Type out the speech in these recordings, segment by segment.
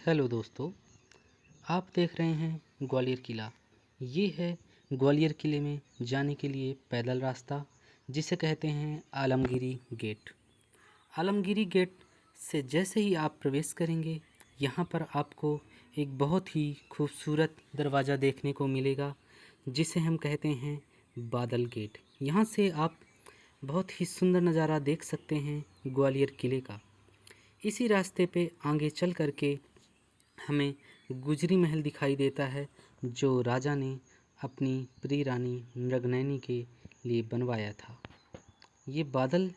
Hello दोस्तों, आप देख रहे हैं ग्वालियर किला। ये है ग्वालियर किले में जाने के लिए पैदल रास्ता, जिसे कहते हैं आलमगीरी गेट। आलमगीरी गेट से जैसे ही आप प्रवेश करेंगे, यहाँ पर आपको एक बहुत ही खूबसूरत दरवाज़ा देखने को मिलेगा, जिसे हम कहते हैं बादल गेट। यहाँ से आप बहुत ही सुंदर नज़ारा देख सकते हैं ग्वालियर किले का। इसी रास्ते पे आगे चल कर के हमें गुजरी महल दिखाई देता है, जो राजा ने अपनी प्रिय रानी मृगनयनी के लिए बनवाया था। ये बादल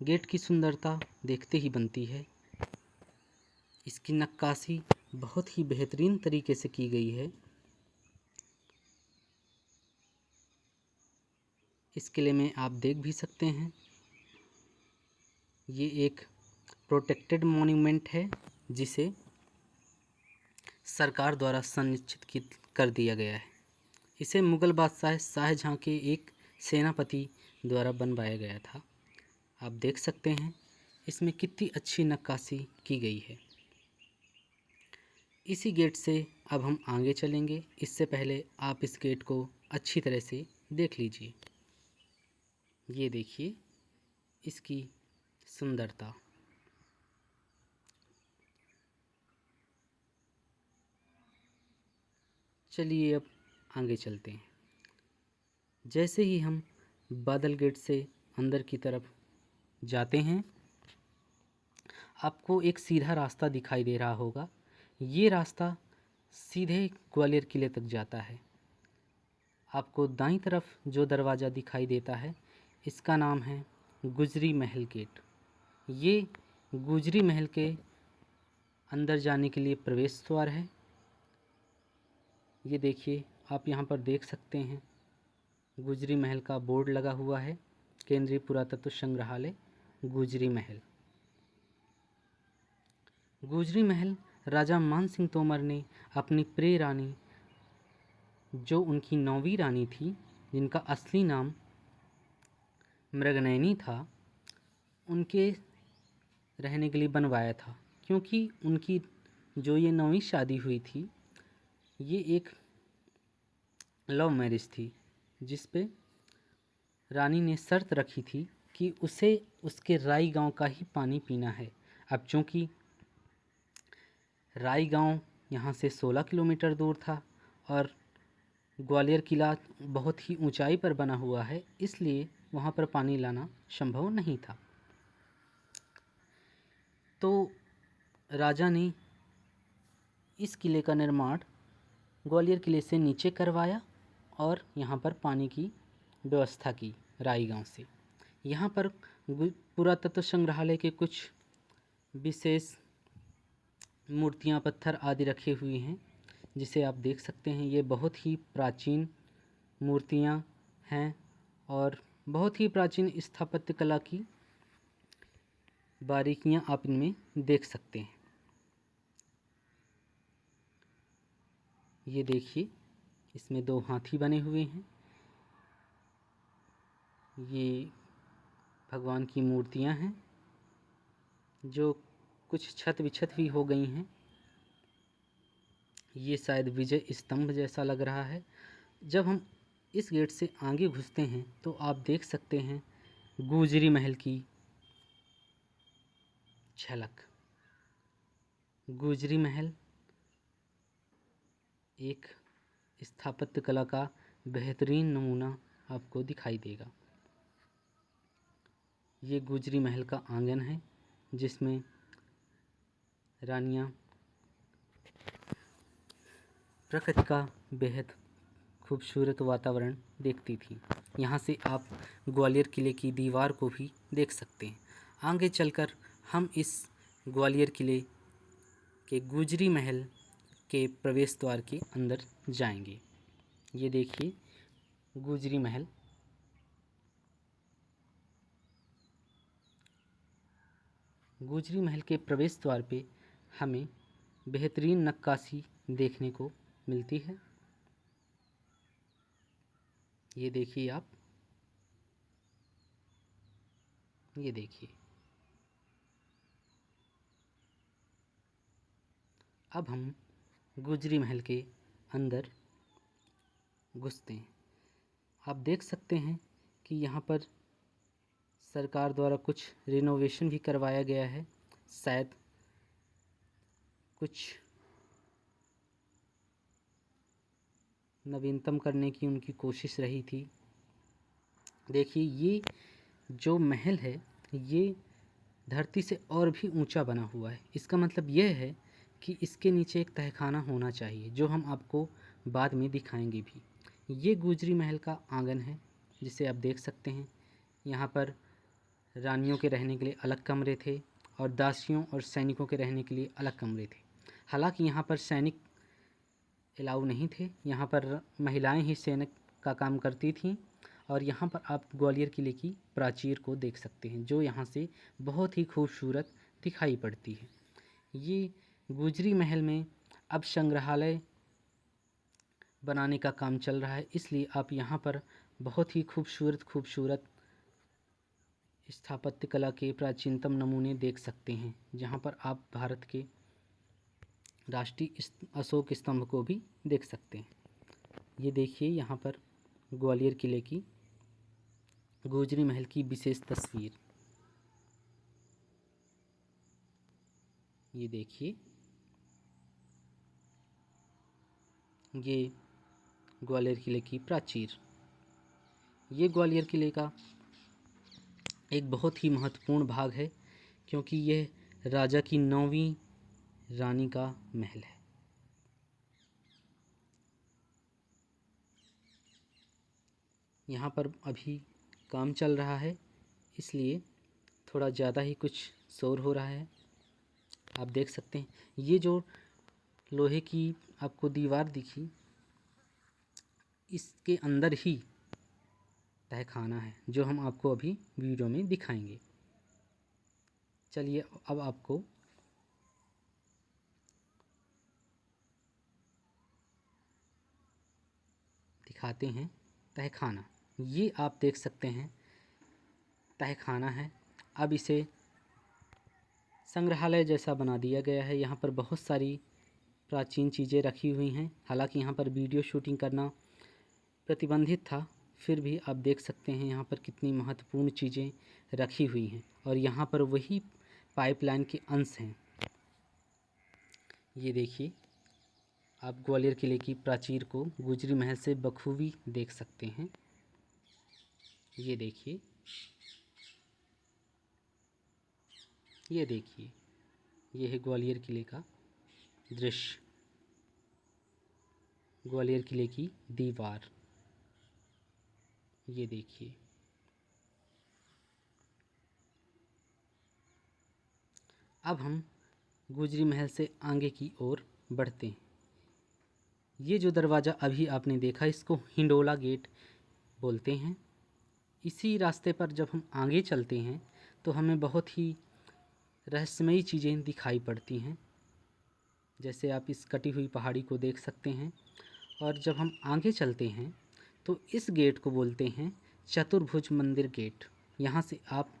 गेट की सुंदरता देखते ही बनती है। इसकी नक्काशी बहुत ही बेहतरीन तरीके से की गई है। इस किले में आप देख भी सकते हैं, ये एक प्रोटेक्टेड मॉन्यूमेंट है, जिसे सरकार द्वारा संरक्षित कर दिया गया है। इसे मुग़ल बादशाह शाहजहाँ के एक सेनापति द्वारा बनवाया गया था। आप देख सकते हैं इसमें कितनी अच्छी नक्काशी की गई है। इसी गेट से अब हम आगे चलेंगे। इससे पहले आप इस गेट को अच्छी तरह से देख लीजिए। ये देखिए इसकी सुंदरता। चलिए अब आगे चलते हैं। जैसे ही हम बादल गेट से अंदर की तरफ जाते हैं, आपको एक सीधा रास्ता दिखाई दे रहा होगा। ये रास्ता सीधे ग्वालियर किले तक जाता है। आपको दाईं तरफ जो दरवाज़ा दिखाई देता है, इसका नाम है गुजरी महल गेट। ये गुजरी महल के अंदर जाने के लिए प्रवेश द्वार है। ये देखिए, आप यहाँ पर देख सकते हैं गुजरी महल का बोर्ड लगा हुआ है, केंद्रीय पुरातत्व संग्रहालय गुजरी महल। गुजरी महल राजा मान सिंह तोमर ने अपनी प्रिय रानी, जो उनकी 9वीं रानी थी, जिनका असली नाम मृगनयनी था, उनके रहने के लिए बनवाया था। क्योंकि उनकी जो ये 9वीं शादी हुई थी, ये एक लव मैरिज थी, जिस पे रानी ने शर्त रखी थी कि उसे उसके राई गांव का ही पानी पीना है। अब चूँकि राई गांव यहाँ से 16 किलोमीटर दूर था और ग्वालियर किला बहुत ही ऊंचाई पर बना हुआ है, इसलिए वहाँ पर पानी लाना संभव नहीं था। तो राजा ने इस किले का निर्माण ग्वालियर किले से नीचे करवाया और यहाँ पर पानी की व्यवस्था की राई गांव से। यहाँ पर पुरातत्व संग्रहालय के कुछ विशेष मूर्तियाँ, पत्थर आदि रखे हुए हैं, जिसे आप देख सकते हैं। ये बहुत ही प्राचीन मूर्तियाँ हैं और बहुत ही प्राचीन स्थापत्य कला की बारीकियाँ आप इनमें देख सकते हैं। ये देखिए, इसमें 2 हाथी बने हुए हैं। ये भगवान की मूर्तियाँ हैं, जो कुछ छत विछत भी हो गई हैं। ये शायद विजय स्तंभ जैसा लग रहा है। जब हम इस गेट से आगे घुसते हैं, तो आप देख सकते हैं गुजरी महल की झलक। गुजरी महल एक स्थापत्य कला का बेहतरीन नमूना आपको दिखाई देगा। ये गुजरी महल का आंगन है, जिसमें रानियां प्रकृति का बेहद खूबसूरत वातावरण देखती थी। यहाँ से आप ग्वालियर किले की दीवार को भी देख सकते हैं। आगे चलकर हम इस ग्वालियर किले के गुजरी महल के प्रवेश द्वार के अंदर जाएंगे। ये देखिए गुजरी महल। गुजरी महल के प्रवेश द्वार पे हमें बेहतरीन नक्काशी देखने को मिलती है। ये देखिए आप, ये देखिए। अब हम गुजरी महल के अंदर घुसते हैं। आप देख सकते हैं कि यहाँ पर सरकार द्वारा कुछ रिनोवेशन भी करवाया गया है। शायद कुछ नवीनतम करने की उनकी कोशिश रही थी। देखिए, ये जो महल है ये धरती से और भी ऊंचा बना हुआ है। इसका मतलब यह है कि इसके नीचे एक तहखाना होना चाहिए, जो हम आपको बाद में दिखाएंगे भी। ये गुजरी महल का आंगन है, जिसे आप देख सकते हैं। यहाँ पर रानियों के रहने के लिए अलग कमरे थे और दासियों और सैनिकों के रहने के लिए अलग कमरे थे। हालांकि यहाँ पर सैनिक अलाउ नहीं थे, यहाँ पर महिलाएं ही सैनिक का काम करती थीं। और यहाँ पर आप ग्वालियर किले की प्राचीर को देख सकते हैं, जो यहाँ से बहुत ही खूबसूरत दिखाई पड़ती है। ये गुजरी महल में अब संग्रहालय बनाने का काम चल रहा है, इसलिए आप यहाँ पर बहुत ही खूबसूरत स्थापत्य कला के प्राचीनतम नमूने देख सकते हैं, जहाँ पर आप भारत के राष्ट्रीय अशोक स्तंभ को भी देख सकते हैं। ये देखिए, यहाँ पर ग्वालियर किले की गुजरी महल की विशेष तस्वीर। ये देखिए, ये ग्वालियर किले की प्राचीर। ये ग्वालियर किले का एक बहुत ही महत्वपूर्ण भाग है, क्योंकि यह राजा की 9वीं रानी का महल है। यहाँ पर अभी काम चल रहा है, इसलिए थोड़ा ज़्यादा ही कुछ शोर हो रहा है। आप देख सकते हैं, ये जो लोहे की आपको दीवार दिखी, इसके अंदर ही तहखाना है, जो हम आपको अभी वीडियो में दिखाएंगे। चलिए, अब आपको दिखाते हैं तहखाना। ये आप देख सकते हैं, तहखाना है। अब इसे संग्रहालय जैसा बना दिया गया है। यहाँ पर बहुत सारी प्राचीन चीज़ें रखी हुई हैं। हालांकि यहाँ पर वीडियो शूटिंग करना प्रतिबंधित था, फिर भी आप देख सकते हैं यहाँ पर कितनी महत्वपूर्ण चीज़ें रखी हुई हैं। और यहाँ पर वही पाइपलाइन के अंश हैं। ये देखिए, आप ग्वालियर किले की प्राचीर को गुजरी महल से बखूबी देख सकते हैं। ये देखिए, ये देखिए, ये है ग्वालियर किले का दृश्य। ग्वालियर किले की दीवार, ये देखिए। अब हम गुजरी महल से आगे की ओर बढ़ते हैं। ये जो दरवाज़ा अभी आपने देखा, इसको हिंडोला गेट बोलते हैं। इसी रास्ते पर जब हम आगे चलते हैं तो हमें बहुत ही रहस्यमयी चीज़ें दिखाई पड़ती हैं। जैसे आप इस कटी हुई पहाड़ी को देख सकते हैं। और जब हम आगे चलते हैं तो इस गेट को बोलते हैं चतुर्भुज मंदिर गेट। यहाँ से आप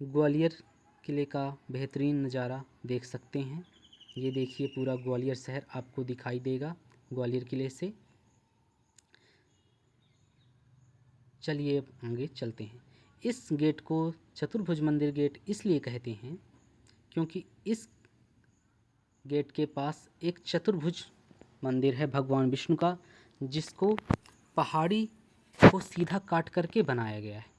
ग्वालियर किले का बेहतरीन नज़ारा देख सकते हैं। ये देखिए, पूरा ग्वालियर शहर आपको दिखाई देगा ग्वालियर किले से। चलिए, अब आगे चलते हैं। इस गेट को चतुर्भुज मंदिर गेट इसलिए कहते हैं क्योंकि इस गेट के पास एक चतुर्भुज मंदिर है भगवान विष्णु का, जिसको पहाड़ी को सीधा काट करके बनाया गया है।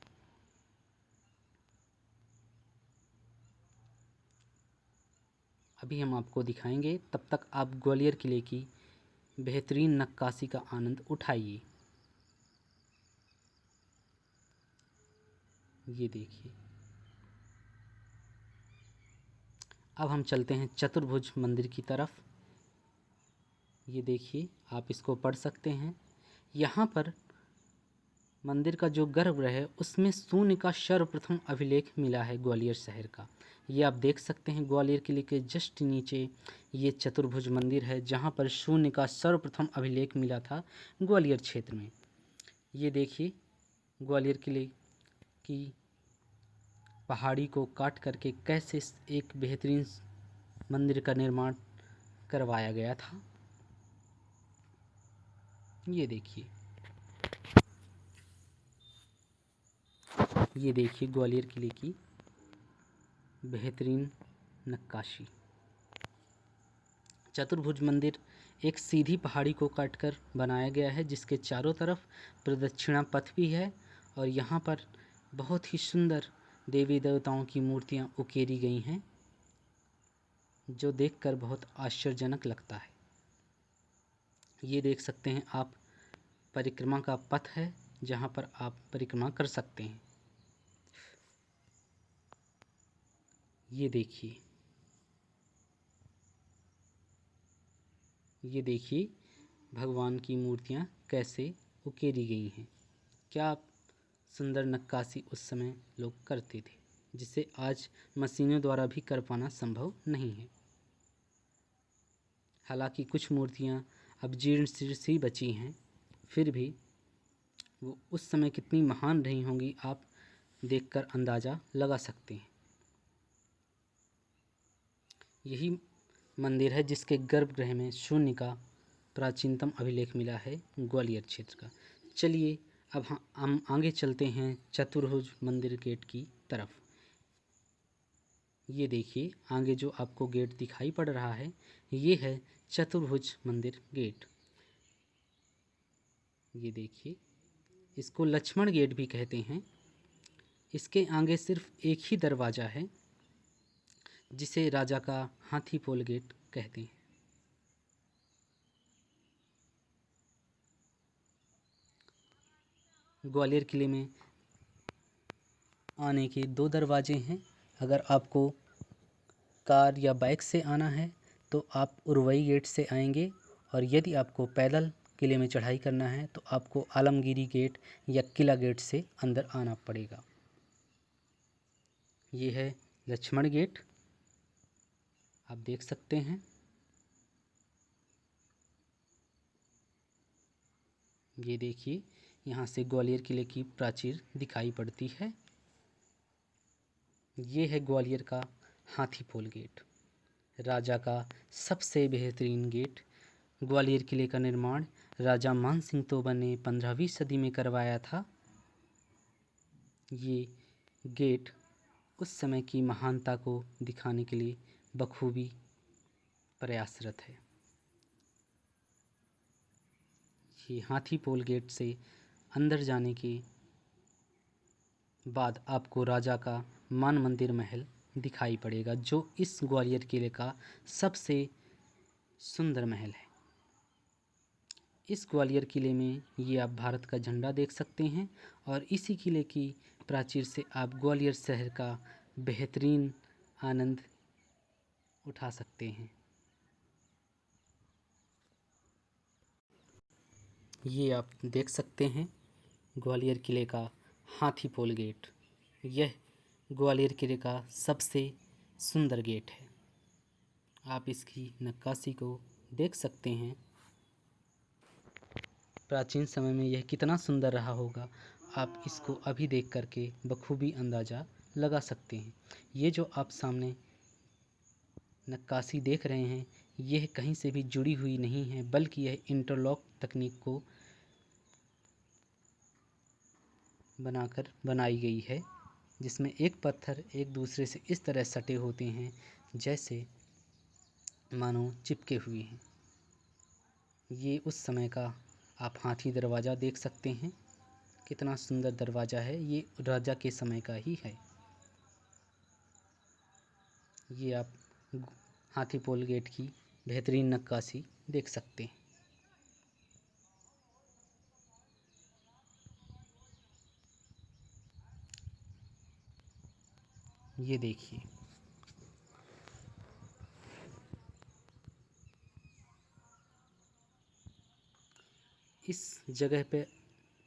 अभी हम आपको दिखाएंगे, तब तक आप ग्वालियर किले की बेहतरीन नक्काशी का आनंद उठाइए। ये देखिए, अब हम चलते हैं चतुर्भुज मंदिर की तरफ। ये देखिए, आप इसको पढ़ सकते हैं। यहाँ पर मंदिर का जो गर्भगृह है, उसमें शून्य का सर्वप्रथम अभिलेख मिला है ग्वालियर शहर का। ये आप देख सकते हैं, ग्वालियर किले के जस्ट नीचे ये चतुर्भुज मंदिर है, जहाँ पर शून्य का सर्वप्रथम अभिलेख मिला था ग्वालियर क्षेत्र में। ये देखिए, ग्वालियर किले की पहाड़ी को काट करके कैसे एक बेहतरीन मंदिर का निर्माण करवाया गया था। ये देखिए, ये देखिए ग्वालियर किले की बेहतरीन नक्काशी। चतुर्भुज मंदिर एक सीधी पहाड़ी को काटकर बनाया गया है, जिसके चारों तरफ प्रदक्षिणा पथ भी है और यहाँ पर बहुत ही सुंदर देवी देवताओं की मूर्तियाँ उकेरी गई हैं, जो देखकर बहुत आश्चर्यजनक लगता है। ये देख सकते हैं आप, परिक्रमा का पथ है जहाँ पर आप परिक्रमा कर सकते हैं। ये देखिए, ये देखिए भगवान की मूर्तियाँ कैसे उकेरी गई हैं। क्या सुंदर नक्काशी उस समय लोग करते थे, जिसे आज मशीनों द्वारा भी कर पाना संभव नहीं है। हालांकि कुछ मूर्तियाँ अब जीर्ण शीर्ण सी बची हैं, फिर भी वो उस समय कितनी महान रही होंगी, आप देखकर अंदाज़ा लगा सकते हैं। यही मंदिर है जिसके गर्भगृह में शून्य का प्राचीनतम अभिलेख मिला है ग्वालियर क्षेत्र का। चलिए अब हम आगे चलते हैं चतुर्भुज मंदिर गेट की तरफ। ये देखिए आगे जो आपको गेट दिखाई पड़ रहा है, ये है चतुर्भुज मंदिर गेट। ये देखिए, इसको लक्ष्मण गेट भी कहते हैं। इसके आगे सिर्फ एक ही दरवाज़ा है, जिसे राजा का हाथी पोल गेट कहते हैं। ग्वालियर किले में आने के दो दरवाजे हैं। अगर आपको कार या बाइक से आना है तो आप उरवई गेट से आएंगे, और यदि आपको पैदल किले में चढ़ाई करना है तो आपको आलमगीरी गेट या किला गेट से अंदर आना पड़ेगा। ये है लक्ष्मण गेट, आप देख सकते हैं। ये देखिए, यहाँ से ग्वालियर किले की प्राचीर दिखाई पड़ती है। ये है ग्वालियर का हाथी पोल गेट, राजा का सबसे बेहतरीन गेट। ग्वालियर किले का निर्माण राजा मान सिंह तोमर ने 15वीं सदी में करवाया था। ये गेट उस समय की महानता को दिखाने के लिए बखूबी प्रयासरत है। ये हाथी पोल गेट से अंदर जाने के बाद आपको राजा का मान मंदिर महल दिखाई पड़ेगा, जो इस ग्वालियर किले का सबसे सुंदर महल है। इस ग्वालियर किले में ये आप भारत का झंडा देख सकते हैं, और इसी किले की प्राचीर से आप ग्वालियर शहर का बेहतरीन आनंद उठा सकते हैं। ये आप देख सकते हैं ग्वालियर किले का हाथी पोल गेट। यह ग्वालियर किले का सबसे सुंदर गेट है। आप इसकी नक्काशी को देख सकते हैं। प्राचीन समय में यह कितना सुंदर रहा होगा, आप इसको अभी देख करके बखूबी अंदाज़ा लगा सकते हैं। ये जो आप सामने नक्काशी देख रहे हैं, यह कहीं से भी जुड़ी हुई नहीं है, बल्कि यह इंटरलॉक तकनीक को बनाकर बनाई गई है, जिसमें एक पत्थर एक दूसरे से इस तरह सटे होते हैं जैसे मानो चिपके हुए हैं। ये उस समय का आप हाथी दरवाज़ा देख सकते हैं, कितना सुंदर दरवाज़ा है। ये राजा के समय का ही है। ये आप हाथी पोल गेट की बेहतरीन नक्काशी देख सकते हैं। ये देखिए, इस जगह पे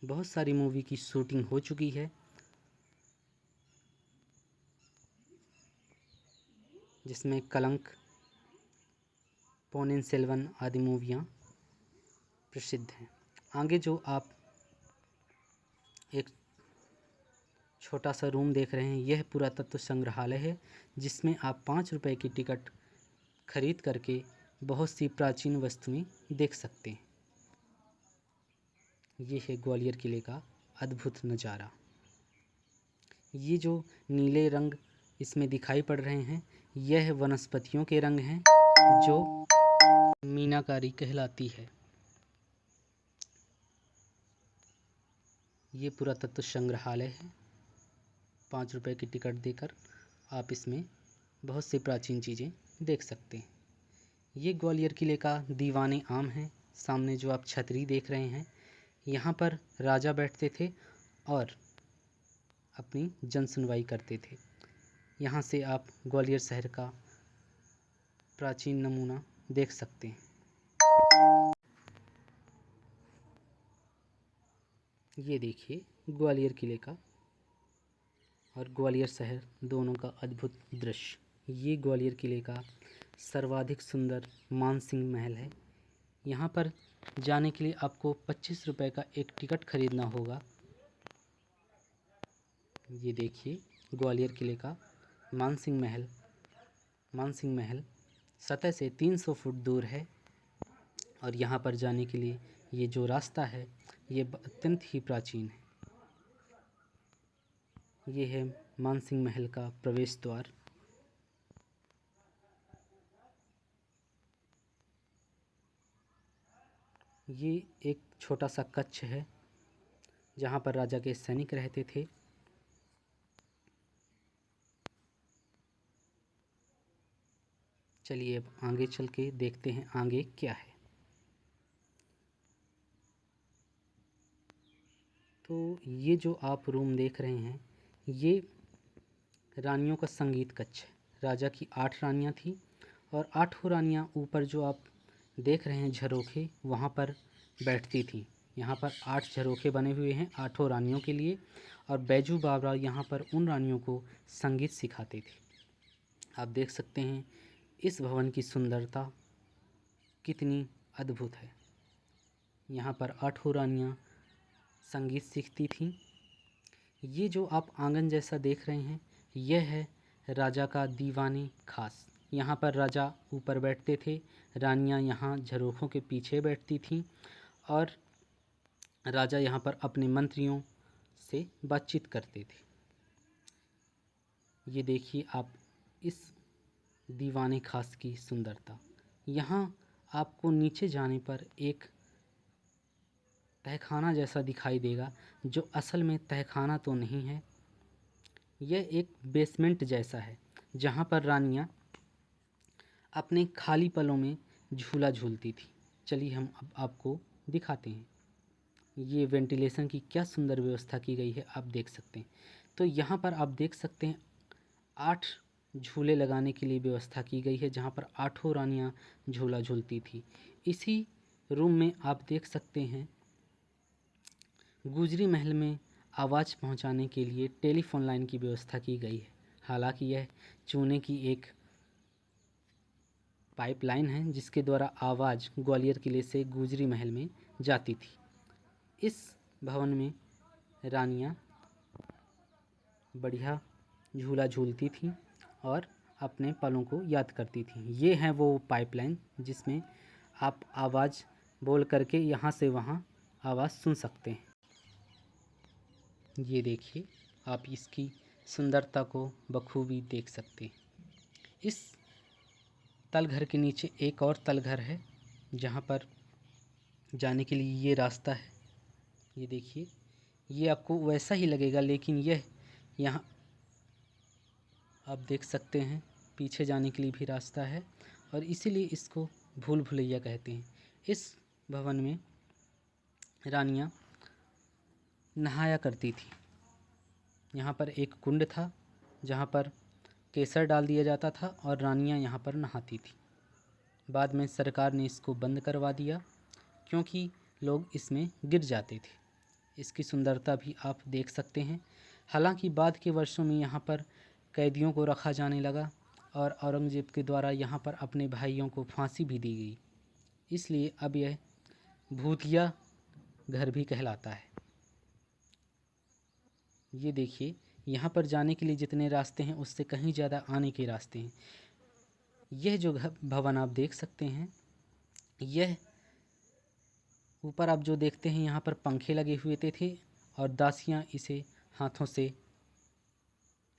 बहुत सारी मूवी की शूटिंग हो चुकी है, जिसमें कलंक, पोन्निइन सेल्वन आदि मूवियाँ प्रसिद्ध हैं। आगे जो आप एक छोटा सा रूम देख रहे हैं, यह पुरातत्व संग्रहालय है, जिसमें आप 5 रुपए की टिकट खरीद करके बहुत सी प्राचीन वस्तुएं देख सकते हैं। ये है ग्वालियर किले का अद्भुत नज़ारा। ये जो नीले रंग इसमें दिखाई पड़ रहे हैं, यह वनस्पतियों के रंग हैं जो मीनाकारी कहलाती है। ये पुरातत्व संग्रहालय है। 5 रुपए की टिकट देकर आप इसमें बहुत सी प्राचीन चीज़ें देख सकते हैं। ये ग्वालियर किले का दीवाने आम है। सामने जो आप छतरी देख रहे हैं, यहाँ पर राजा बैठते थे और अपनी जन सुनवाई करते थे। यहाँ से आप ग्वालियर शहर का प्राचीन नमूना देख सकते हैं। ये देखिए ग्वालियर किले का और ग्वालियर शहर दोनों का अद्भुत दृश्य। ये ग्वालियर किले का सर्वाधिक सुंदर मानसिंह महल है। यहाँ पर जाने के लिए आपको 25 रुपए का एक टिकट खरीदना होगा। ये देखिए ग्वालियर किले का मानसिंह महल सतह से 300 फुट दूर है और यहाँ पर जाने के लिए ये जो रास्ता है ये अत्यंत ही प्राचीन है। ये है मानसिंह महल का प्रवेश द्वार। ये एक छोटा सा कक्ष है जहाँ पर राजा के सैनिक रहते थे। चलिए अब आगे चल के देखते हैं आगे क्या है। तो ये जो आप रूम देख रहे हैं, ये रानियों का संगीत कक्ष है। राजा की 8 रानियाँ थी और 8 रानियाँ ऊपर जो आप देख रहे हैं झरोखे, वहाँ पर बैठती थी। यहाँ पर 8 झरोखे बने हुए हैं 8 रानियों के लिए और बैजू बावरा यहाँ पर उन रानियों को संगीत सिखाते थे। आप देख सकते हैं इस भवन की सुंदरता कितनी अद्भुत है। यहाँ पर 8 रानियाँ संगीत सीखती थीं। ये जो आप आंगन जैसा देख रहे हैं, यह है राजा का दीवाने खास। यहाँ पर राजा ऊपर बैठते थे, रानियाँ यहाँ झरोखों के पीछे बैठती थीं और राजा यहाँ पर अपने मंत्रियों से बातचीत करते थे। ये देखिए आप इस दीवाने खास की सुंदरता। यहाँ आपको नीचे जाने पर एक तहखाना जैसा दिखाई देगा, जो असल में तहखाना तो नहीं है। यह एक बेसमेंट जैसा है जहाँ पर रानियाँ अपने खाली पलों में झूला झूलती थी। चलिए हम अब आपको दिखाते हैं। ये वेंटिलेशन की क्या सुंदर व्यवस्था की गई है, आप देख सकते हैं। तो यहाँ पर आप देख सकते हैं 8 झूले लगाने के लिए व्यवस्था की गई है, जहाँ पर 8 रानियाँ झूला झूलती थी। इसी रूम में आप देख सकते हैं गुजरी महल में आवाज़ पहुंचाने के लिए टेलीफोन लाइन की व्यवस्था की गई है। हालांकि यह चूने की एक पाइपलाइन है जिसके द्वारा आवाज़ ग्वालियर किले से गुजरी महल में जाती थी। इस भवन में रानियां बढ़िया झूला झूलती थीं और अपने पलों को याद करती थीं। ये है वो पाइपलाइन जिसमें आप आवाज़ बोल करके यहाँ से वहाँ आवाज़ सुन सकते हैं। ये देखिए आप इसकी सुंदरता को बखूबी देख सकते हैं। इस तलघर के नीचे एक और तलघर है जहाँ पर जाने के लिए ये रास्ता है। ये देखिए ये आपको वैसा ही लगेगा, लेकिन यह यहाँ आप देख सकते हैं पीछे जाने के लिए भी रास्ता है और इसीलिए इसको भूल भुलैया कहते हैं। इस भवन में रानियाँ नहाया करती थी। यहाँ पर एक कुंड था जहाँ पर केसर डाल दिया जाता था और रानियाँ यहाँ पर नहाती थी। बाद में सरकार ने इसको बंद करवा दिया क्योंकि लोग इसमें गिर जाते थे। इसकी सुंदरता भी आप देख सकते हैं। हालांकि बाद के वर्षों में यहाँ पर कैदियों को रखा जाने लगा और औरंगज़ेब के द्वारा यहाँ पर अपने भाइयों को फांसी भी दी गई, इसलिए अब यह भूतिया घर भी कहलाता है। ये देखिए यहाँ पर जाने के लिए जितने रास्ते हैं उससे कहीं ज़्यादा आने के रास्ते हैं। यह जो भवन आप देख सकते हैं, यह ऊपर आप जो देखते हैं यहाँ पर पंखे लगे हुए थे और दासियाँ इसे हाथों से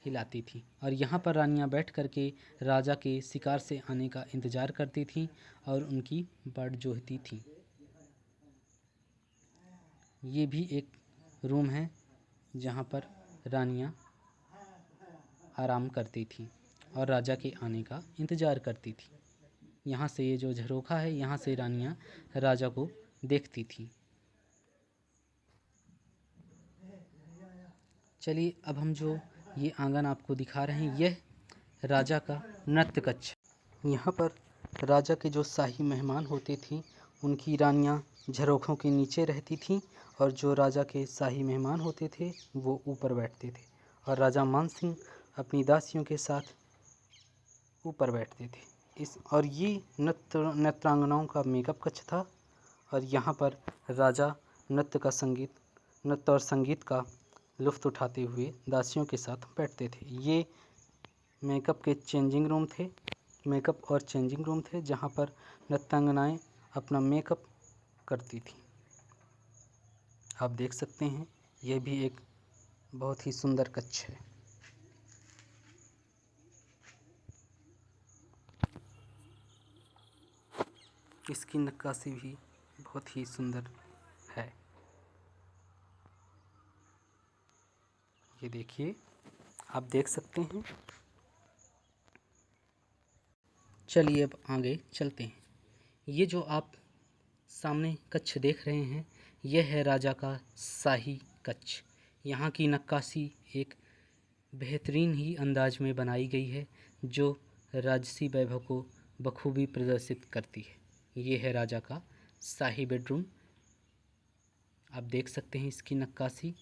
हिलाती थी और यहाँ पर रानियाँ बैठ करके राजा के शिकार से आने का इंतज़ार करती थीं और उनकी बाट जोहती थीं। ये भी एक रूम है जहाँ पर रानियाँ आराम करती थीं और राजा के आने का इंतज़ार करती थी। यहाँ से ये जो झरोखा है, यहाँ से रानियाँ राजा को देखती थीं। चलिए अब हम जो ये आंगन आपको दिखा रहे हैं, यह राजा का नृत्य कक्ष। यहाँ पर राजा के जो शाही मेहमान होते थे उनकी रानियाँ झरोखों के नीचे रहती थीं और जो राजा के शाही मेहमान होते थे वो ऊपर बैठते थे और राजा मान सिंह अपनी दासियों के साथ ऊपर बैठते थे। और ये नृत्यांगनाओं का मेकअप कक्ष था और यहाँ पर राजा नृत्य और संगीत का लुत्फ़ उठाते हुए दासियों के साथ बैठते थे। ये मेकअप और चेंजिंग रूम थे जहाँ पर नृत्यांगनाएँ अपना मेकअप करती थी। आप देख सकते हैं यह भी एक बहुत ही सुंदर कक्ष है। इसकी नक्काशी भी बहुत ही सुंदर है। ये देखिए, आप देख सकते हैं। चलिए अब आगे चलते हैं। ये जो आप सामने कक्ष देख रहे हैं, यह है राजा का शाही कक्ष। यहाँ की नक्काशी एक बेहतरीन ही अंदाज में बनाई गई है जो राजसी वैभव को बखूबी प्रदर्शित करती है। ये है राजा का शाही बेडरूम। आप देख सकते हैं इसकी नक्काशी।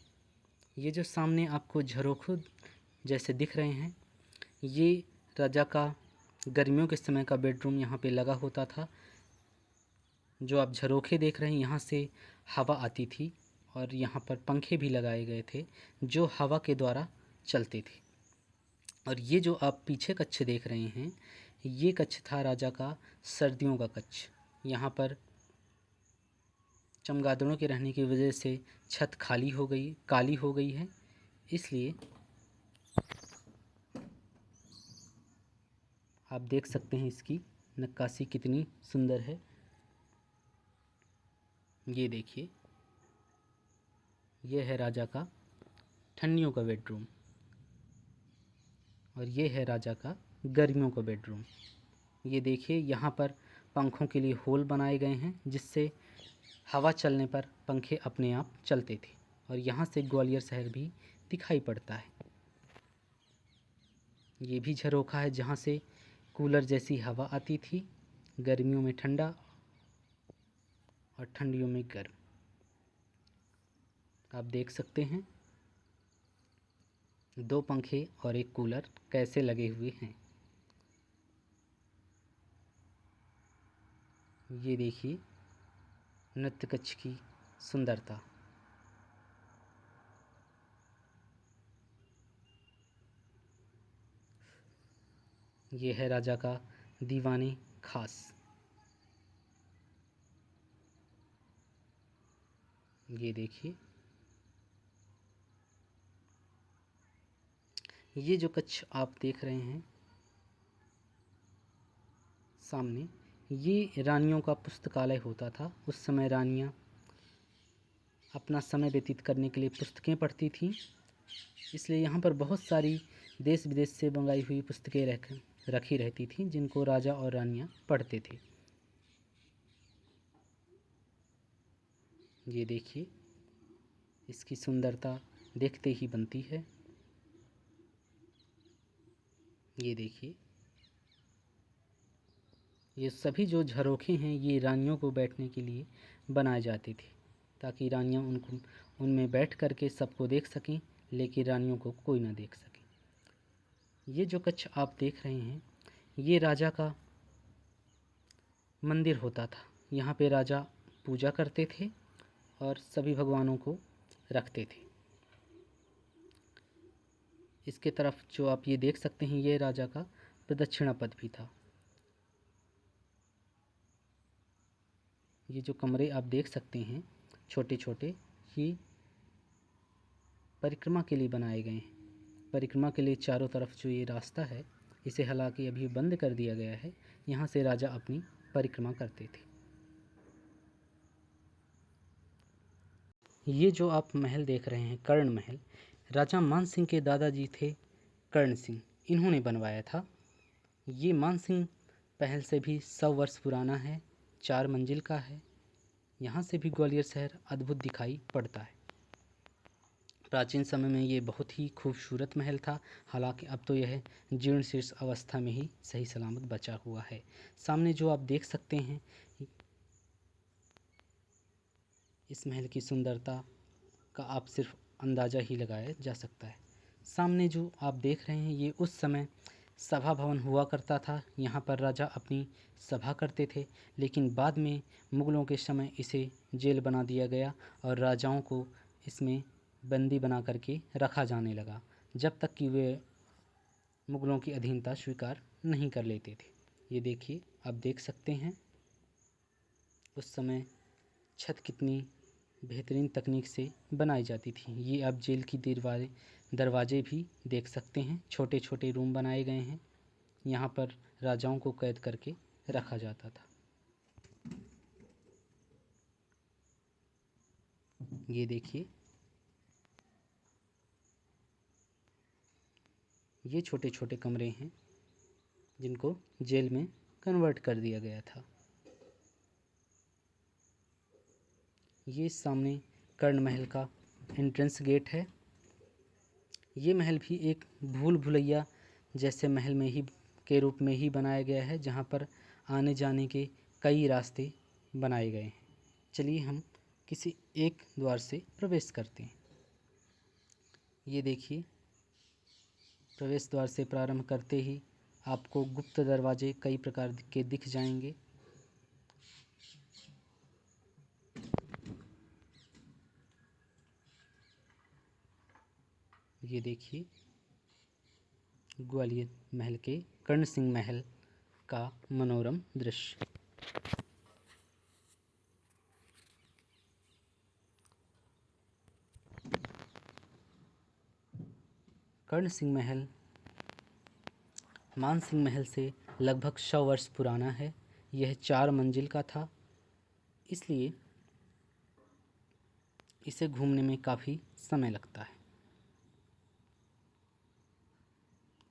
ये जो सामने आपको झरोखे जैसे दिख रहे हैं, ये राजा का गर्मियों के समय का बेडरूम यहाँ पे लगा होता था। जो आप झरोखे देख रहे हैं, यहाँ से हवा आती थी और यहाँ पर पंखे भी लगाए गए थे जो हवा के द्वारा चलते थे। और ये जो आप पीछे कक्ष देख रहे हैं, ये कक्ष था राजा का सर्दियों का कक्ष। यहाँ पर चमगादड़ों के रहने की वजह से छत काली हो गई है, इसलिए आप देख सकते हैं इसकी नक्काशी कितनी सुंदर है। ये देखिए, यह है राजा का ठंडियों का बेडरूम और ये है राजा का गर्मियों का बेडरूम। ये देखिए, यहाँ पर पंखों के लिए होल बनाए गए हैं जिससे हवा चलने पर पंखे अपने आप चलते थे और यहाँ से ग्वालियर शहर भी दिखाई पड़ता है। ये भी झरोखा है जहाँ से कूलर जैसी हवा आती थी, गर्मियों में ठंडा और ठंडियों में गर्म। आप देख सकते हैं 2 पंखे और एक कूलर कैसे लगे हुए हैं। ये देखिए नृत्य कक्ष की सुंदरता। ये है राजा का दीवाने खास। ये देखिए, ये जो कक्ष आप देख रहे हैं सामने, ये रानियों का पुस्तकालय होता था। उस समय रानियाँ अपना समय व्यतीत करने के लिए पुस्तकें पढ़ती थीं, इसलिए यहाँ पर बहुत सारी देश विदेश से मंगाई हुई पुस्तकें रखी रहती थीं जिनको राजा और रानियाँ पढ़ते थे। ये देखिए, इसकी सुंदरता देखते ही बनती है। ये देखिए, ये सभी जो झरोखे हैं ये रानियों को बैठने के लिए बनाए जाते थे ताकि रानियाँ उनमें बैठ कर के सबको देख सकें, लेकिन रानियों को कोई ना देख सके। ये जो कक्ष आप देख रहे हैं, ये राजा का मंदिर होता था। यहाँ पे राजा पूजा करते थे और सभी भगवानों को रखते थे। इसके तरफ जो आप ये देख सकते हैं, ये राजा का प्रदक्षिणा पथ भी था। ये जो कमरे आप देख सकते हैं छोटे छोटे, ये परिक्रमा के लिए बनाए गए हैं। परिक्रमा के लिए चारों तरफ जो ये रास्ता है, इसे हालांकि अभी बंद कर दिया गया है। यहाँ से राजा अपनी परिक्रमा करते थे। ये जो आप महल देख रहे हैं, कर्ण महल, राजा मान सिंह के दादाजी थे कर्ण सिंह, इन्होंने बनवाया था। ये मान सिंह पहल से भी 100 वर्ष पुराना है, 4 मंजिल का है। यहाँ से भी ग्वालियर शहर अद्भुत दिखाई पड़ता है। प्राचीन समय में ये बहुत ही खूबसूरत महल था, हालांकि अब तो यह जीर्ण शीर्ष अवस्था में ही सही सलामत बचा हुआ है। सामने जो आप देख सकते हैं, इस महल की सुंदरता का आप सिर्फ अंदाज़ा ही लगाया जा सकता है। सामने जो आप देख रहे हैं, ये उस समय सभा भवन हुआ करता था। यहाँ पर राजा अपनी सभा करते थे, लेकिन बाद में मुग़लों के समय इसे जेल बना दिया गया और राजाओं को इसमें बंदी बना करके रखा जाने लगा, जब तक कि वे मुग़लों की अधीनता स्वीकार नहीं कर लेते थे। ये देखिए, आप देख सकते हैं उस समय छत कितनी बेहतरीन तकनीक से बनाई जाती थी। ये आप जेल की दरवाजे भी देख सकते हैं, छोटे छोटे रूम बनाए गए हैं। यहाँ पर राजाओं को कैद करके रखा जाता था। ये देखिए, ये छोटे छोटे कमरे हैं जिनको जेल में कन्वर्ट कर दिया गया था। ये सामने कर्ण महल का एंट्रेंस गेट है। ये महल भी एक भूल भुलैया जैसे महल में ही के रूप में ही बनाया गया है, जहाँ पर आने जाने के कई रास्ते बनाए गए हैं। चलिए हम किसी एक द्वार से प्रवेश करते हैं। ये देखिए, प्रवेश द्वार से प्रारंभ करते ही आपको गुप्त दरवाजे कई प्रकार के दिख जाएंगे। ये देखिए, ग्वालियर महल के कर्ण सिंह महल का मनोरम दृश्य। कर्ण सिंह महल मान सिंह महल से लगभग 100 वर्ष पुराना है। यह 4 मंजिल का था, इसलिए इसे घूमने में काफ़ी समय लगता है।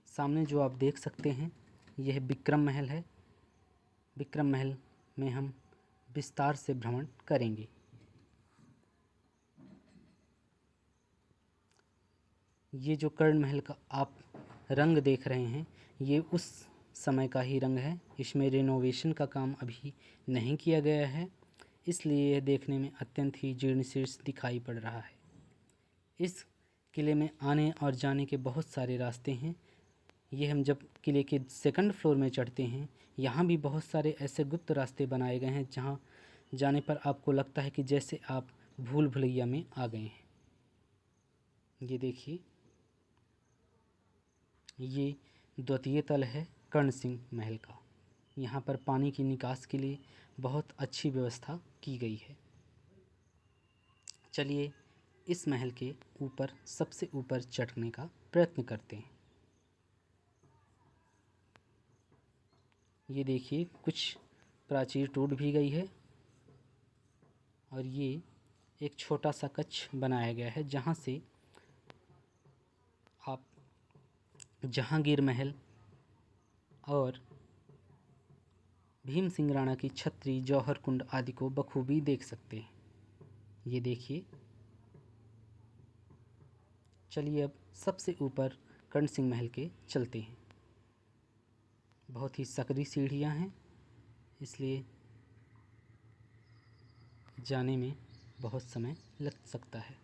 सामने जो आप देख सकते हैं, यह विक्रम महल है। विक्रम महल में हम विस्तार से भ्रमण करेंगे। ये जो कर्ण महल का आप रंग देख रहे हैं, ये उस समय का ही रंग है। इसमें रेनोवेशन का काम अभी नहीं किया गया है, इसलिए यह देखने में अत्यंत ही जीर्ण शीर्ण दिखाई पड़ रहा है। इस किले में आने और जाने के बहुत सारे रास्ते हैं। ये हम जब किले के सेकंड फ्लोर में चढ़ते हैं, यहाँ भी बहुत सारे ऐसे गुप्त रास्ते बनाए गए हैं, जहाँ जाने पर आपको लगता है कि जैसे आप भूल भुलैया में आ गए हैं। ये देखिए, ये द्वितीय तल है कर्ण सिंह महल का। यहाँ पर पानी की निकास के लिए बहुत अच्छी व्यवस्था की गई है। चलिए इस महल के ऊपर सबसे ऊपर चढ़ने का प्रयत्न करते हैं। ये देखिए, कुछ प्राचीर टूट भी गई है और ये एक छोटा सा कक्ष बनाया गया है, जहाँ से आप जहांगीर महल और भीम सिंह राणा की छत्री, जौहर कुंड आदि को बखूबी देख सकते हैं। ये देखिए, चलिए अब सबसे ऊपर कर्ण सिंह महल के चलते हैं। बहुत ही सकरी सीढ़ियाँ हैं, इसलिए जाने में बहुत समय लग सकता है।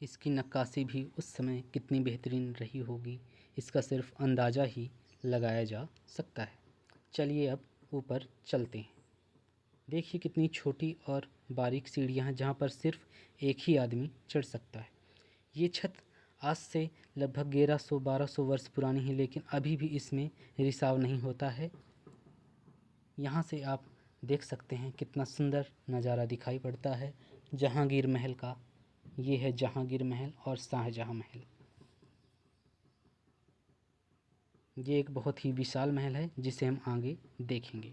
इसकी नक्काशी भी उस समय कितनी बेहतरीन रही होगी, इसका सिर्फ अंदाज़ा ही लगाया जा सकता है। चलिए अब ऊपर चलते हैं। देखिए कितनी छोटी और बारीक सीढ़ियाँ हैं, जहाँ पर सिर्फ एक ही आदमी चढ़ सकता है। ये छत आज से लगभग 1100-1200 वर्ष पुरानी है, लेकिन अभी भी इसमें रिसाव नहीं होता है। यहाँ से आप देख सकते हैं कितना सुंदर नज़ारा दिखाई पड़ता है जहांगीर महल का। ये है जहांगीर महल और शाहजहां महल। ये एक बहुत ही विशाल महल है जिसे हम आगे देखेंगे।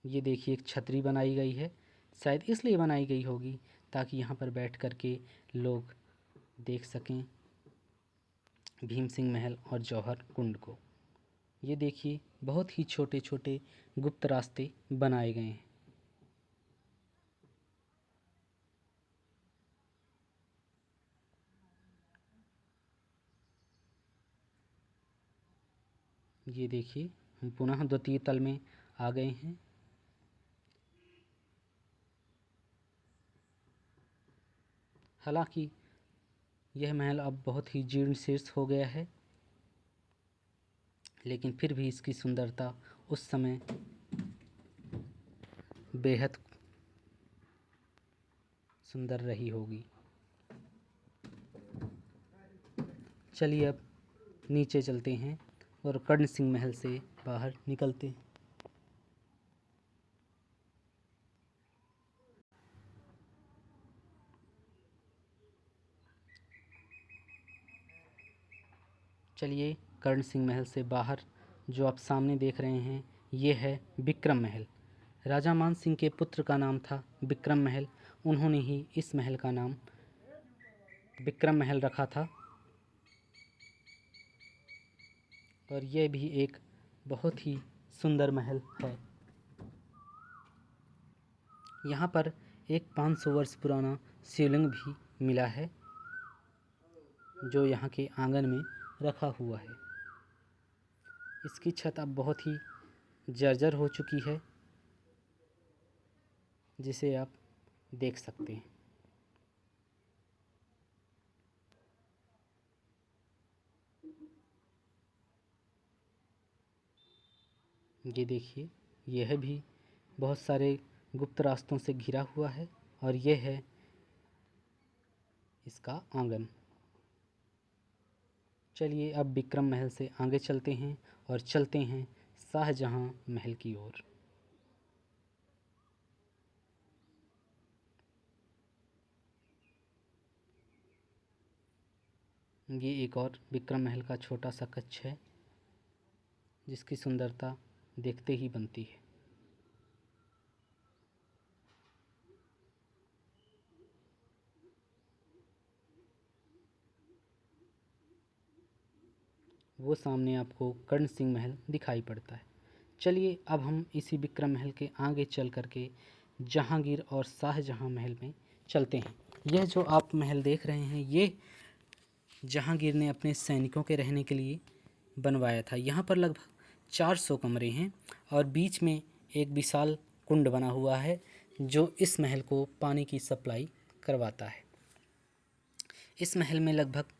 ये देखिए एक छतरी बनाई गई है, शायद इसलिए बनाई गई होगी ताकि यहाँ पर बैठ कर के लोग देख सकें भीम सिंह महल और जौहर कुंड को। ये देखिए बहुत ही छोटे छोटे गुप्त रास्ते बनाए गए हैं। ये देखिए हम पुनः द्वितीय तल में आ गए हैं। हालांकि यह महल अब बहुत ही जीर्ण शीर्ण हो गया है, लेकिन फिर भी इसकी सुंदरता उस समय बेहद सुंदर रही होगी। चलिए अब नीचे चलते हैं और कर्ण सिंह महल से बाहर निकलते हैं। चलिए कर्ण सिंह महल से बाहर जो आप सामने देख रहे हैं ये है विक्रम महल। राजा मान सिंह के पुत्र का नाम था विक्रम महल। उन्होंने ही इस महल का नाम विक्रम महल रखा था। और यह भी एक बहुत ही सुंदर महल है। यहाँ पर एक 500 वर्ष पुराना शिवलिंग भी मिला है जो यहाँ के आंगन में रखा हुआ है। इसकी छत अब बहुत ही जर्जर हो चुकी है, जिसे आप देख सकते हैं। ये देखिए यह भी बहुत सारे गुप्त रास्तों से घिरा हुआ है और यह है इसका आंगन। चलिए अब विक्रम महल से आगे चलते हैं और चलते हैं शाहजहां महल की ओर। ये एक और विक्रम महल का छोटा सा कक्ष है जिसकी सुंदरता देखते ही बनती है। वो सामने आपको कर्ण सिंह महल दिखाई पड़ता है। चलिए अब हम इसी विक्रम महल के आगे चल करके जहांगीर और शाहजहां महल में चलते हैं। यह जो आप महल देख रहे हैं ये जहांगीर ने अपने सैनिकों के रहने के लिए बनवाया था। यहाँ पर लगभग 400 कमरे हैं और बीच में एक विशाल कुंड बना हुआ है जो इस महल को पानी की सप्लाई करवाता है। इस महल में लगभग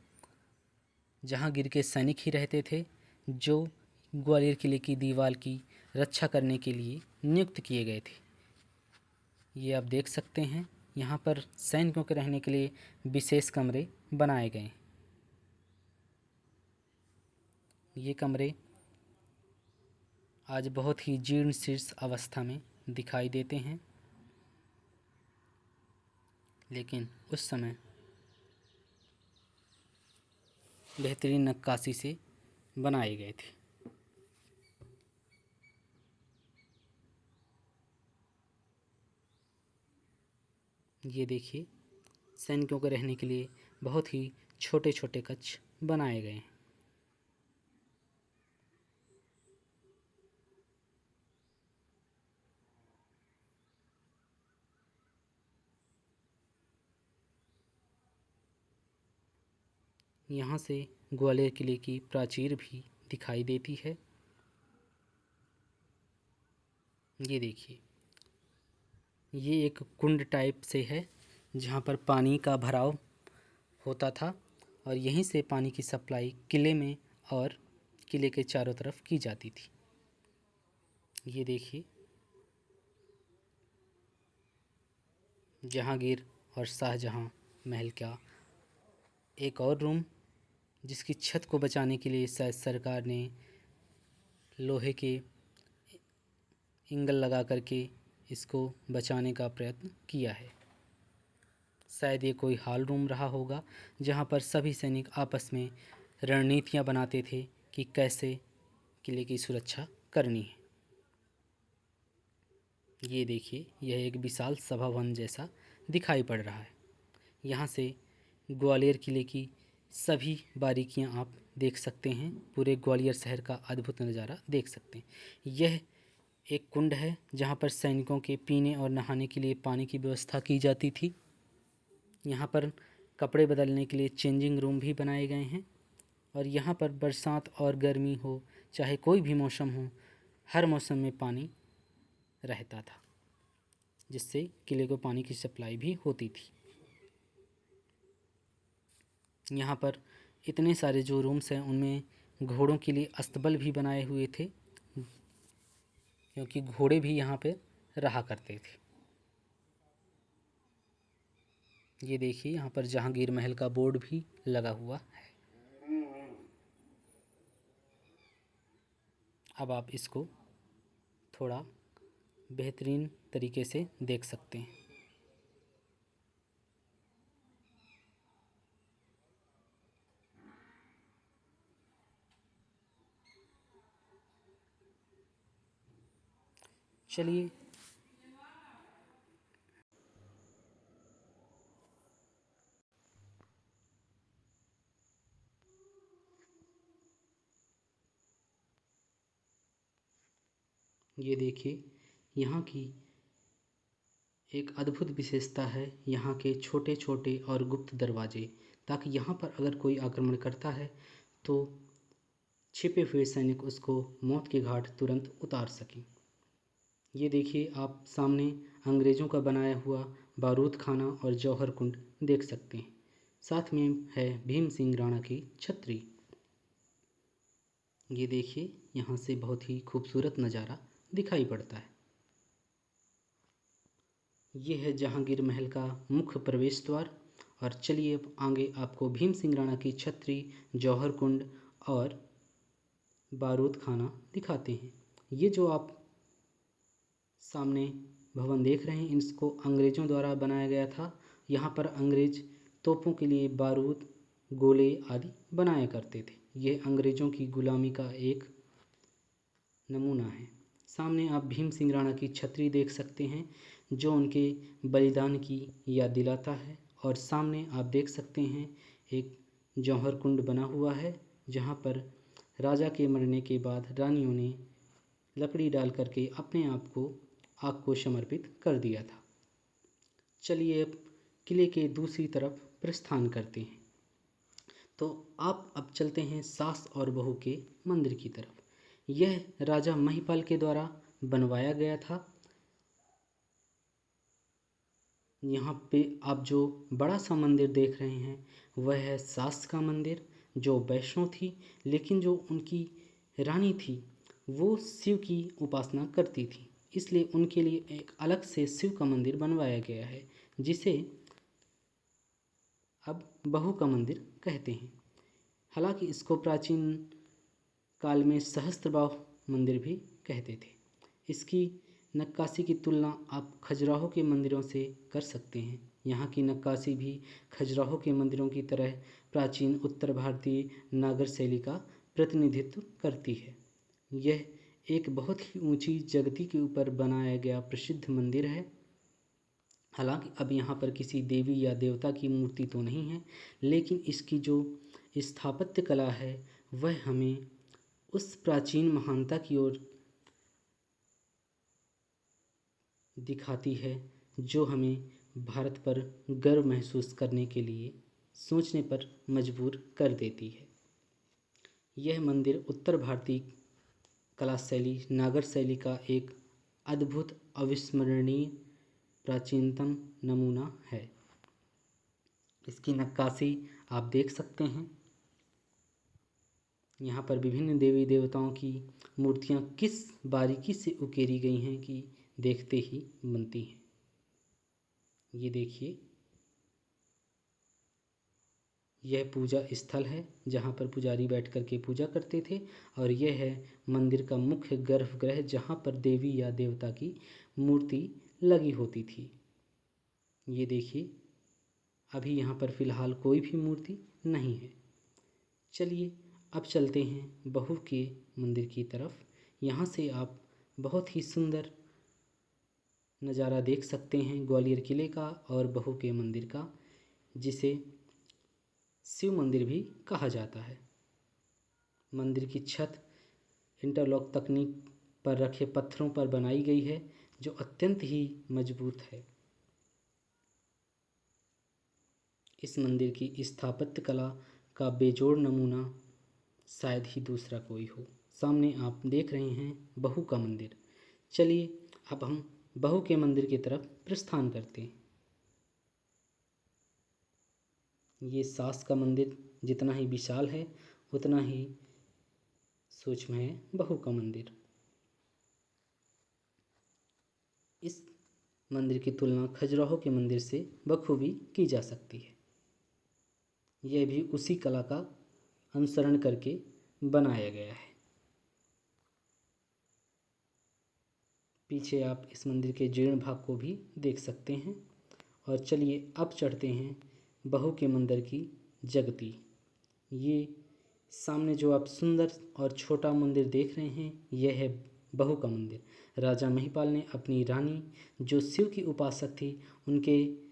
जहांगीर के सैनिक ही रहते थे जो ग्वालियर किले की दीवार की रक्षा करने के लिए नियुक्त किए गए थे। ये आप देख सकते हैं यहाँ पर सैनिकों के रहने के लिए विशेष कमरे बनाए गए हैं। ये कमरे आज बहुत ही जीर्ण शीर्ण अवस्था में दिखाई देते हैं, लेकिन उस समय बेहतरीन नक्काशी से बनाए गए थे। ये देखिए सैनिकों के रहने के लिए बहुत ही छोटे छोटे कक्ष बनाए गए हैं। यहाँ से ग्वालियर किले की प्राचीर भी दिखाई देती है। ये देखिए ये एक कुंड टाइप से है जहाँ पर पानी का भराव होता था और यहीं से पानी की सप्लाई किले में और किले के चारों तरफ की जाती थी। ये देखिए जहांगीर और शाहजहां महल का एक और रूम जिसकी छत को बचाने के लिए शायद सरकार ने लोहे के एंगल लगा करके इसको बचाने का प्रयत्न किया है। शायद ये कोई हॉल रूम रहा होगा जहाँ पर सभी सैनिक आपस में रणनीतियाँ बनाते थे कि कैसे किले की सुरक्षा करनी है। ये देखिए, यह एक विशाल सभा भवन जैसा दिखाई पड़ रहा है। यहाँ से ग्वालियर किले की सभी बारीकियाँ आप देख सकते हैं। पूरे ग्वालियर शहर का अद्भुत नज़ारा देख सकते हैं। यह एक कुंड है जहाँ पर सैनिकों के पीने और नहाने के लिए पानी की व्यवस्था की जाती थी। यहाँ पर कपड़े बदलने के लिए चेंजिंग रूम भी बनाए गए हैं और यहाँ पर बरसात और गर्मी हो, चाहे कोई भी मौसम हो, हर मौसम में पानी रहता था, जिससे किले को पानी की सप्लाई भी होती थी। यहाँ पर इतने सारे जो रूम्स हैं उनमें घोड़ों के लिए अस्तबल भी बनाए हुए थे, क्योंकि घोड़े भी यहाँ पे रहा करते थे। ये देखिए, यहाँ पर जहांगीर महल का बोर्ड भी लगा हुआ है। अब आप इसको थोड़ा बेहतरीन तरीके से देख सकते हैं। चलिए, ये देखिए, यहाँ की एक अद्भुत विशेषता है यहाँ के छोटे छोटे और गुप्त दरवाजे, ताकि यहाँ पर अगर कोई आक्रमण करता है तो छिपे हुए सैनिक उसको मौत के घाट तुरंत उतार सकें। ये देखिए, आप सामने अंग्रेज़ों का बनाया हुआ बारूद खाना और जौहर कुंड देख सकते हैं। साथ में है भीम सिंह राणा की छतरी। ये देखिए, यहाँ से बहुत ही खूबसूरत नज़ारा दिखाई पड़ता है। ये है जहांगीर महल का मुख्य प्रवेश द्वार। और चलिए अब आगे आपको भीम सिंह राणा की छतरी, जौहर कुंड और बारूद खाना दिखाते हैं। ये जो आप सामने भवन देख रहे हैं, इसको अंग्रेज़ों द्वारा बनाया गया था। यहाँ पर अंग्रेज़ तोपों के लिए बारूद, गोले आदि बनाया करते थे। ये अंग्रेज़ों की गुलामी का एक नमूना है। सामने आप भीम सिंह राणा की छतरी देख सकते हैं, जो उनके बलिदान की याद दिलाता है। और सामने आप देख सकते हैं एक जौहर कुंड बना हुआ है, जहाँ पर राजा के मरने के बाद रानियों ने लकड़ी डाल करके अपने आप को आग को समर्पित कर दिया था। चलिए अब किले के दूसरी तरफ प्रस्थान करते हैं। तो आप अब चलते हैं सास और बहू के मंदिर की तरफ। यह राजा महिपाल के द्वारा बनवाया गया था। यहाँ पे आप जो बड़ा सा मंदिर देख रहे हैं वह है सास का मंदिर, जो वैष्णो थी, लेकिन जो उनकी रानी थी वो शिव की उपासना करती थी, इसलिए उनके लिए एक अलग से शिव का मंदिर बनवाया गया है, जिसे अब बहू का मंदिर कहते हैं। हालांकि इसको प्राचीन काल में सहस्त्रबाहु मंदिर भी कहते थे। इसकी नक्काशी की तुलना आप खजुराहो के मंदिरों से कर सकते हैं। यहाँ की नक्काशी भी खजुराहो के मंदिरों की तरह प्राचीन उत्तर भारतीय नागर शैली का प्रतिनिधित्व करती है। यह एक बहुत ही ऊंची जगती के ऊपर बनाया गया प्रसिद्ध मंदिर है। हालांकि अब यहाँ पर किसी देवी या देवता की मूर्ति तो नहीं है, लेकिन इसकी जो स्थापत्य कला है वह हमें उस प्राचीन महानता की ओर दिखाती है, जो हमें भारत पर गर्व महसूस करने के लिए सोचने पर मजबूर कर देती है। यह मंदिर उत्तर भारतीय कला शैली नागर शैली का एक अद्भुत अविस्मरणीय प्राचीनतम नमूना है। इसकी नक्काशी आप देख सकते हैं। यहाँ पर विभिन्न देवी देवताओं की मूर्तियाँ किस बारीकी से उकेरी गई हैं कि देखते ही बनती हैं। ये देखिए, यह पूजा स्थल है जहाँ पर पुजारी बैठ कर के पूजा करते थे। और यह है मंदिर का मुख्य गर्भगृह जहाँ पर देवी या देवता की मूर्ति लगी होती थी। ये देखिए, अभी यहाँ पर फ़िलहाल कोई भी मूर्ति नहीं है। चलिए अब चलते हैं बहू के मंदिर की तरफ। यहाँ से आप बहुत ही सुंदर नज़ारा देख सकते हैं ग्वालियर किले का और बहू के मंदिर का, जिसे शिव मंदिर भी कहा जाता है। मंदिर की छत इंटरलॉक तकनीक पर रखे पत्थरों पर बनाई गई है, जो अत्यंत ही मजबूत है। इस मंदिर की स्थापत्य कला का बेजोड़ नमूना शायद ही दूसरा कोई हो। सामने आप देख रहे हैं बहू का मंदिर। चलिए अब हम बहू के मंदिर की तरफ प्रस्थान करते हैं। ये सास का मंदिर जितना ही विशाल है उतना ही सूक्ष्म है बहू का मंदिर। इस मंदिर की तुलना खजुराहो के मंदिर से बखूबी की जा सकती है। यह भी उसी कला का अनुसरण करके बनाया गया है। पीछे आप इस मंदिर के जीर्ण भाग को भी देख सकते हैं। और चलिए अब चढ़ते हैं बहू के मंदिर की जगती। ये सामने जो आप सुंदर और छोटा मंदिर देख रहे हैं, यह है बहू का मंदिर। राजा महिपाल ने अपनी रानी जो शिव की उपासक थी, उनके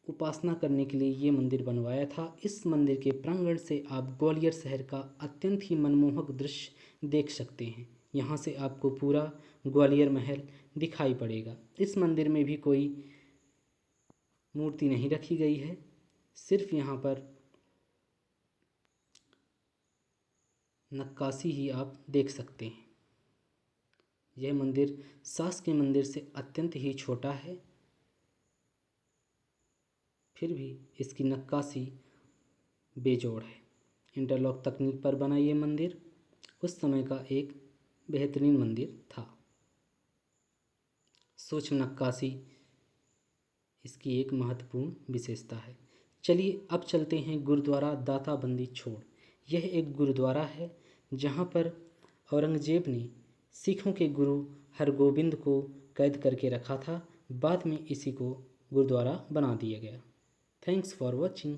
उपासना करने के लिए ये मंदिर बनवाया था। इस मंदिर के प्रांगण से आप ग्वालियर शहर का अत्यंत ही मनमोहक दृश्य देख सकते हैं। यहाँ से आपको पूरा ग्वालियर महल दिखाई पड़ेगा। इस मंदिर में भी कोई मूर्ति नहीं रखी गई है, सिर्फ यहाँ पर नक्काशी ही आप देख सकते हैं। यह मंदिर सास के मंदिर से अत्यंत ही छोटा है, फिर भी इसकी नक्काशी बेजोड़ है। इंटरलॉक तकनीक पर बना ये मंदिर उस समय का एक बेहतरीन मंदिर था। सूक्ष्म नक्काशी इसकी एक महत्वपूर्ण विशेषता है। चलिए अब चलते हैं गुरुद्वारा दाता बंदी छोड़। यह एक गुरुद्वारा है जहाँ पर औरंगजेब ने सिखों के गुरु हरगोबिंद को कैद करके रखा था। बाद में इसी को गुरुद्वारा बना दिया गया। Thanks for watching.